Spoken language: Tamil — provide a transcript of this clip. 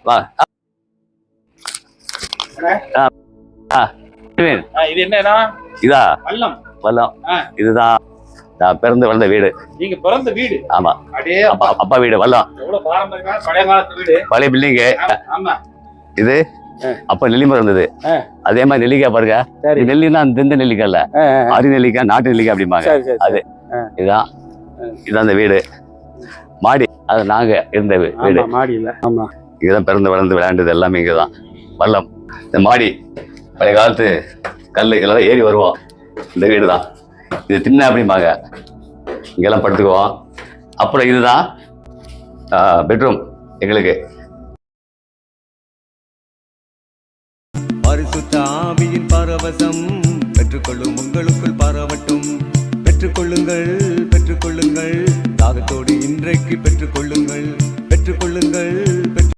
வா. இது என்ன இதா வல்லம்? வல்லம். இதுதான் நான் பிறந்து வளர்ந்த வீடு. நீங்க பிறந்த வீடு? ஆமா. அடே அப்பா வீடு வல்லம். எவ்வளவு பாரம்பரியமான பழைய காலத்து வீடு. பழைய பில்டிங்கு. ஆமா. இது அப்ப நெல்லி மரம் இருந்தது. அதே மாதிரி நெல்லிக்காய் பாருங்க. நெல்லினா இந்த நெல்லிக்காய் இல்ல, அரி நெல்லிக்காய், நாட்டு நெல்லிக்காய் அப்படிம்பாங்க. அது இதுதான். இதுதான் அந்த வீடு. மாடி அது நாங்க இருந்த வீடு. மாடி இல்ல. ஆமா. இங்கதான் பிறந்து வளர்ந்து விளையாண்டது எல்லாமே இங்கதான். வல்லம். இந்த மாடி பழைய காலத்து கல் இதெல்லாம் ஏறி வருவோம். இந்த வீடு தான். இது திண்ணை அப்படிம்பாங்க. இங்கெல்லாம் படுத்துக்குவோம். அப்புறம் இதுதான் பெட்ரூம் எங்களுக்கு. பரிசுத்த ஆவியின் பரவசம் பெற்றுக்கொள்ளும் உங்களுக்குள் பரவட்டும். பெற்றுக்கொள்ளுங்கள், பெற்றுக்கொள்ளுங்கள், தாகத்தோடு இன்றைக்கு பெற்றுக்கொள்ளுங்கள், பெற்றுக்கொள்ளுங்கள்.